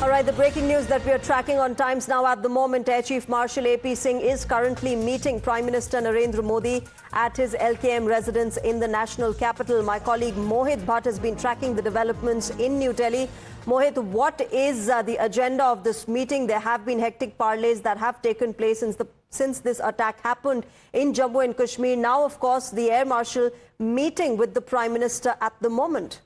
All right, the breaking news that we are tracking on Times Now at the moment, Air Chief Marshal AP Singh is currently meeting Prime Minister Narendra Modi at his LKM residence in the national capital. My colleague Mohit Bhatt has been tracking the developments in New Delhi. Mohit, what is the agenda of this meeting? There have been hectic parleys that have taken place since this attack happened in Jammu and Kashmir. Now, of course, the Air Marshal meeting with the Prime Minister at the moment.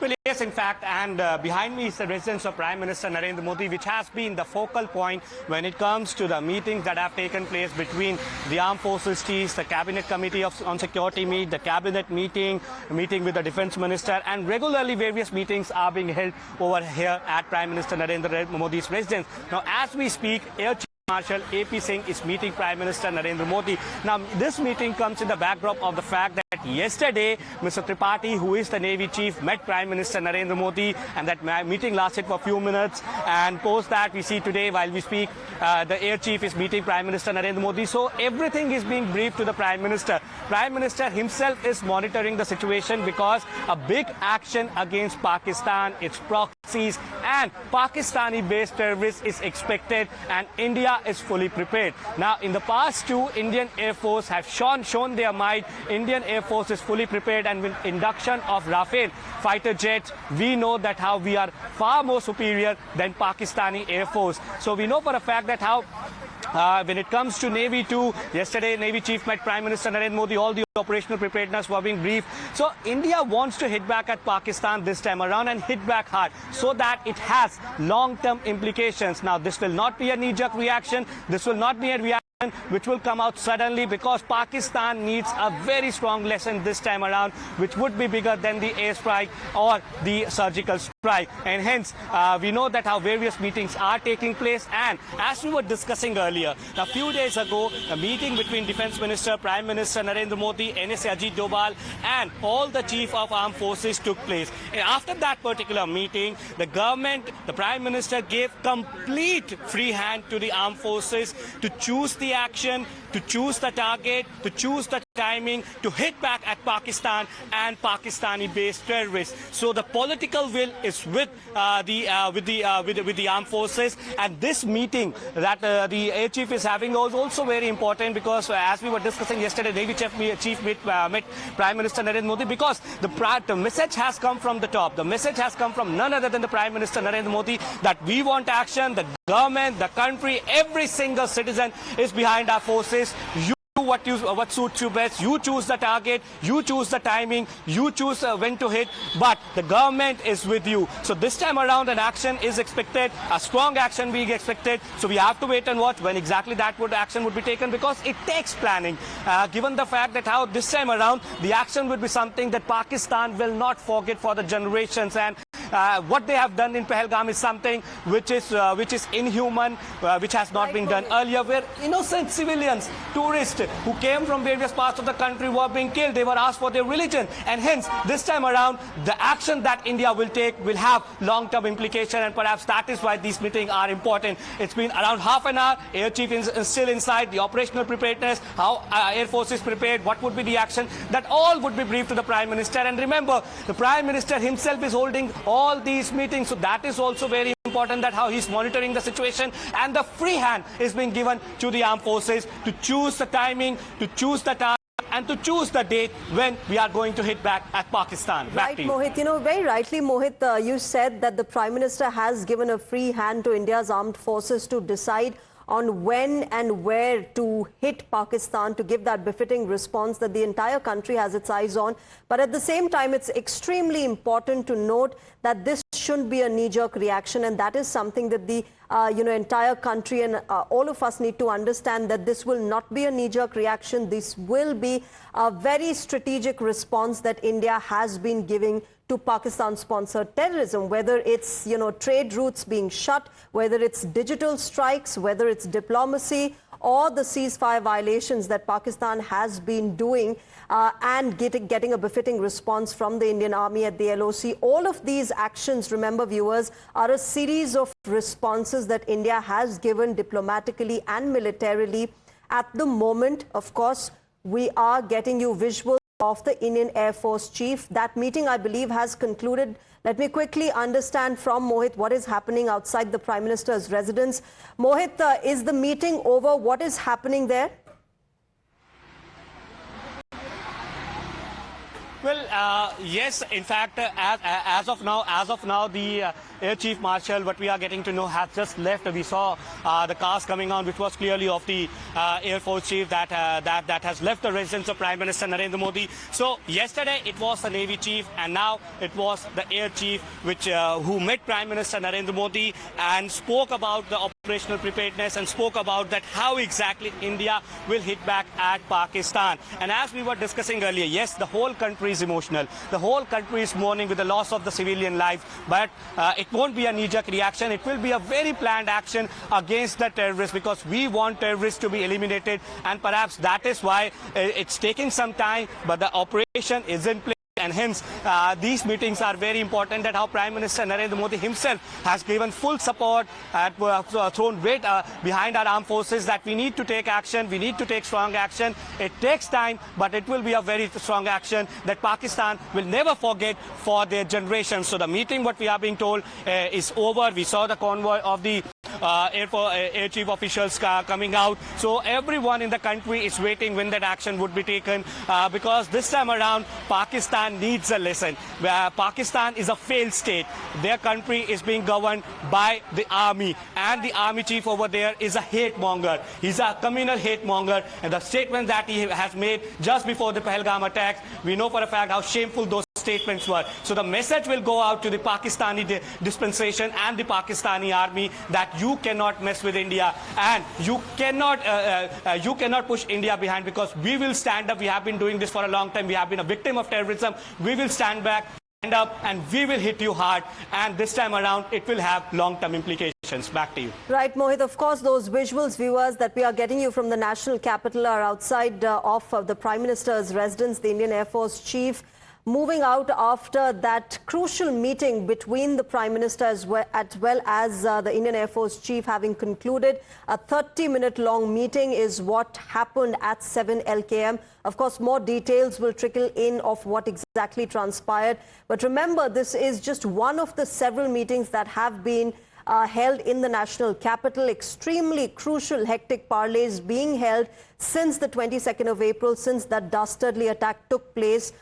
Well, yes, in fact, and behind me is the residence of Prime Minister Narendra Modi, which has been the focal point when it comes to the meetings that have taken place between the armed forces chiefs, the Cabinet Committee on Security meet, the Cabinet meeting with the Defence Minister, and regularly various meetings are being held over here at Prime Minister Narendra Modi's residence. Now, as we speak, Air Chief Marshal AP Singh is meeting Prime Minister Narendra Modi. Now, this meeting comes in the backdrop of the fact that yesterday, Mr. Tripathi, who is the Navy Chief, met Prime Minister Narendra Modi, and that meeting lasted for a few minutes. And post that, we see today, while we speak, the Air Chief is meeting Prime Minister Narendra Modi. So everything is being briefed to the Prime Minister. Prime Minister himself is monitoring the situation because a big action against Pakistan, its proxies, and Pakistani-based terrorists is expected, and India is fully prepared. Now, in the past too, Indian Air Force have shown their might. Indian Air Force is fully prepared, and with induction of Rafale fighter jets, we know that how we are far more superior than Pakistani Air Force. So we know for a fact that how when it comes to Navy too, yesterday Navy Chief met Prime Minister Narendra Modi, all the operational preparedness were being briefed. So India wants to hit back at Pakistan this time around and hit back hard so that it has long-term implications. Now, this will not be a knee-jerk reaction. This will not be a reaction which will come out suddenly, because Pakistan needs a very strong lesson this time around, which would be bigger than the airstrike or the surgical strike. And hence, we know that how various meetings are taking place. And as we were discussing earlier, a few days ago, a meeting between Defence Minister, Prime Minister Narendra Modi, NSA Ajit Doval, and all the Chief of Armed Forces took place. And after that particular meeting, the government, the Prime Minister gave complete free hand to the armed forces to choose the action, to choose the target, to choose the timing, to hit back at Pakistan and Pakistani-based terrorists. So the political will is with the armed forces, and this meeting that the Air Chief is having was also very important, because as we were discussing yesterday, Navy Chief met Prime Minister Narendra Modi, because the message has come from the top. The message has come from none other than the Prime Minister Narendra Modi that we want action. The government, the country, every single citizen is behind our forces. You do what suits you best. You choose the target, you choose the timing, you choose when to hit, but the government is with you. So this time around, an action is expected, a strong action being expected. So we have to wait and watch when exactly that action would be taken, because it takes planning. Given the fact that how this time around the action would be something that Pakistan will not forget for the generations, and what they have done in Pahalgam is something which is inhuman, which has not been done earlier, where innocent civilians, tourists who came from various parts of the country were being killed. They were asked for their religion, and hence this time around the action that India will take will have long-term implication, and perhaps that is why these meetings are important. It's been around half an hour. Air Chief is still inside. The operational preparedness, how Air Force is prepared, what would be the action, that all would be briefed to the Prime Minister. And remember, the Prime Minister himself is holding all these meetings, so that is also very important, that how he's monitoring the situation, and the free hand is being given to the armed forces to choose the timing, to choose the target, and to choose the date when we are going to hit back at Pakistan. Back to you. Mohit, very rightly, Mohit, you said that the Prime Minister has given a free hand to India's armed forces to decide on when and where to hit Pakistan, to give that befitting response that the entire country has its eyes on. But at the same time, it's extremely important to note that this shouldn't be a knee-jerk reaction, and that is something that the entire country and all of us need to understand, that this will not be a knee-jerk reaction. This will be a very strategic response that India has been giving to Pakistan-sponsored terrorism, whether it's, trade routes being shut, whether it's digital strikes, whether it's diplomacy, or the ceasefire violations that Pakistan has been doing, and getting a befitting response from the Indian Army at the LOC. All of these actions, remember viewers, are a series of responses that India has given diplomatically and militarily. At the moment, of course, we are getting you visual of the Indian Air Force Chief. That meeting, I believe, has concluded. Let me quickly understand from Mohit what is happening outside the Prime Minister's residence. Mohit, is the meeting over? What is happening there? Well, yes, in fact, as of now, the Air Chief Marshal, what we are getting to know, has just left. We saw the cars coming on, which was clearly of the Air Force Chief that has left the residence of Prime Minister Narendra Modi. So yesterday it was the Navy Chief, and now it was the Air Chief, who met Prime Minister Narendra Modi and spoke about the operational preparedness and spoke about that how exactly India will hit back at Pakistan. And as we were discussing earlier, yes, the whole country is emotional. The whole country is mourning with the loss of the civilian life, but it won't be a knee-jerk reaction. It will be a very planned action against the terrorists, because we want terrorists to be eliminated, and perhaps that is why it's taking some time, but the operation is in place. And hence, these meetings are very important, that how Prime Minister Narendra Modi himself has given full support, thrown weight behind our armed forces, that we need to take action, we need to take strong action. It takes time, but it will be a very strong action that Pakistan will never forget for their generations. So the meeting, what we are being told, is over. We saw the convoy of the Air Chief officials coming out. So everyone in the country is waiting when that action would be taken, because this time around, Pakistan needs a lesson. Pakistan is a failed state. Their country is being governed by the army, and the army chief over there is a hate monger. He's a communal hate monger, and the statement that he has made just before the Pahalgam attacks, we know for a fact how shameful those statements were. So the message will go out to the Pakistani dispensation and the Pakistani army that you cannot mess with India, and you cannot push India behind, because we will stand up. We have been doing this for a long time. We have been a victim of terrorism. We will stand back, stand up, and we will hit you hard. And this time around, it will have long-term implications. Back to you. Right, Mohit. Of course, those visuals, viewers, that we are getting you from the national capital are outside of the Prime Minister's residence, the Indian Air Force Chief, moving out after that crucial meeting between the Prime Minister as well as the Indian Air Force Chief having concluded. A 30-minute long meeting is what happened at 7 LKM. Of course, more details will trickle in of what exactly transpired. But remember, this is just one of the several meetings that have been held in the national capital. Extremely crucial, hectic parleys being held since the 22nd of April, since that dastardly attack took place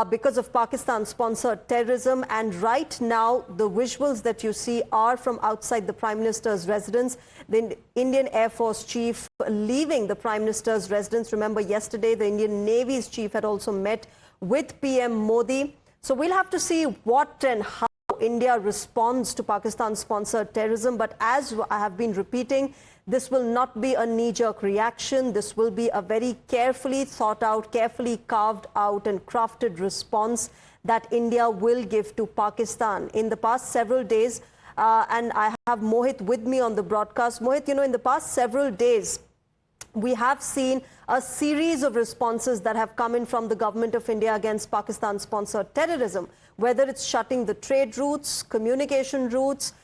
because of Pakistan-sponsored terrorism. And right now, the visuals that you see are from outside the Prime Minister's residence. The Indian Air Force Chief leaving the Prime Minister's residence. Remember, yesterday, the Indian Navy's chief had also met with PM Modi. So we'll have to see what and how India responds to Pakistan-sponsored terrorism. But as I have been repeating, this will not be a knee-jerk reaction. This will be a very carefully thought out, carefully carved out and crafted response that India will give to Pakistan. In the past several days, and I have Mohit with me on the broadcast. Mohit, in the past several days, we have seen a series of responses that have come in from the government of India against Pakistan-sponsored terrorism, whether it's shutting the trade routes, communication routes,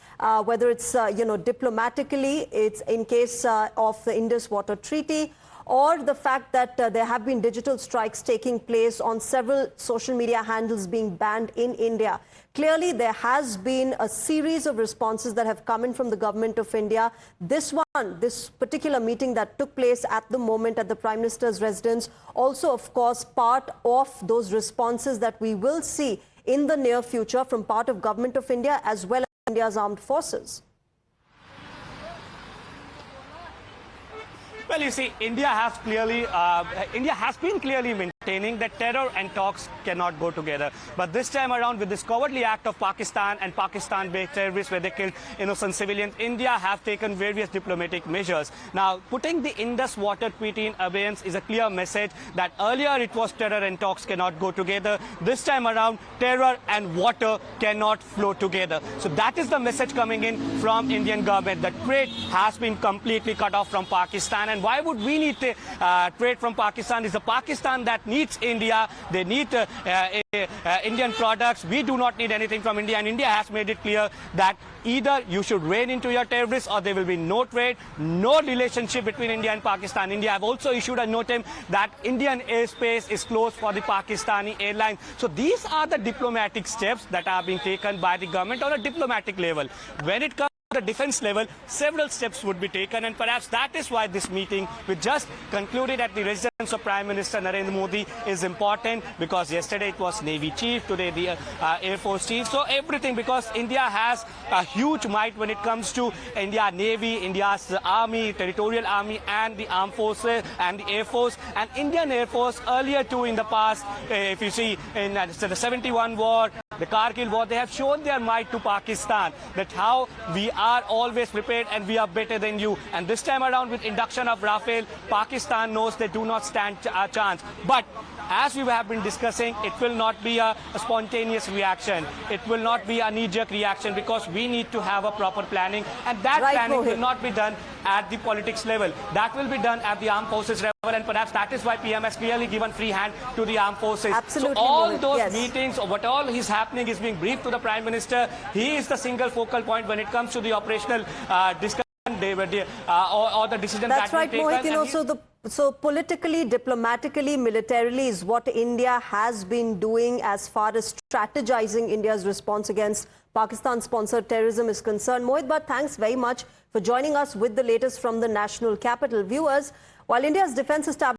whether it's, diplomatically, it's in case of the Indus Water Treaty, or the fact that there have been digital strikes taking place on several social media handles being banned in India. Clearly, there has been a series of responses that have come in from the government of India. This particular meeting that took place at the moment at the Prime Minister's residence, also, of course, part of those responses that we will see in the near future from part of government of India as well as India's armed forces. Well, you see, India has been clearly maintaining that terror and talks cannot go together. But this time around, with this cowardly act of Pakistan and Pakistan-based terrorists where they killed innocent civilians, India have taken various diplomatic measures. Now, putting the Indus Water Treaty in abeyance is a clear message that earlier it was terror and talks cannot go together. This time around, terror and water cannot flow together. So that is the message coming in from Indian government. The trade has been completely cut off from Pakistan. And why would we need trade from Pakistan? Is a Pakistan that needs India. They need Indian products. We do not need anything from India, and India has made it clear that either you should rein into your terrorists or there will be no trade, no relationship between India and Pakistan. India have also issued a notice that Indian airspace is closed for the Pakistani airlines. So these are the diplomatic steps that are being taken by the government on a diplomatic level. When it comes the defense level, several steps would be taken, and perhaps that is why this meeting, which just concluded at the residence of Prime Minister Narendra Modi, is important, because yesterday it was Navy Chief, today the Air Force Chief. So everything, because India has a huge might when it comes to India Navy, India's Army, Territorial Army, and the Armed Forces and the Air Force. And Indian Air Force earlier too in the past, if you see in the 71 war, the Kargil war, they have shown their might to Pakistan, that how we are always prepared and we are better than you. And this time around, with induction of Rafale, Pakistan knows they do not stand a chance. But as we have been discussing, it will not be a spontaneous reaction. It will not be a knee-jerk reaction, because we need to have a proper planning, and that planning will not be done at the politics level. That will be done at the armed forces level, and perhaps that is why PM has clearly given free hand to the armed forces. Absolutely, so all those meetings, or what all is happening, is being briefed to the Prime Minister. He is the single focal point when it comes to the operational discussion or the decision that we take. Mohit, you know, so politically, diplomatically, militarily is what India has been doing as far as strategizing India's response against Pakistan-sponsored terrorism is concerned. Mohit, but thanks very much for joining us with the latest from the national capital. Viewers, while India's defense establishment